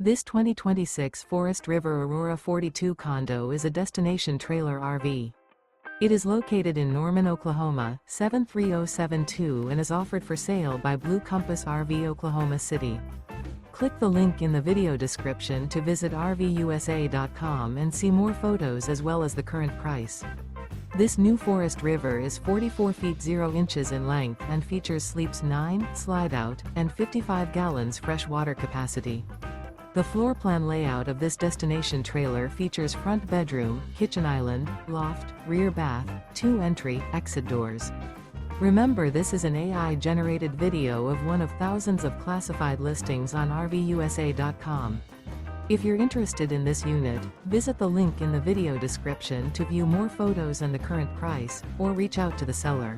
This 2026 Forest River Aurora 42 condo is a destination trailer RV. It is located in Norman, Oklahoma, 73072 and is offered for sale by Blue Compass RV Oklahoma City. Click the link in the video description to visit RVUSA.com and see more photos as well as the current price. This new Forest River is 44 feet 0 inches in length and features sleeps 9, Slideout, and 55 gallons fresh water capacity. The floor plan layout of this destination trailer features front bedroom, kitchen island, loft, rear bath, 2 entry, exit doors. Remember, this is an AI-generated video of one of thousands of classified listings on RVUSA.com. If you're interested in this unit, visit the link in the video description to view more photos and the current price, or reach out to the seller.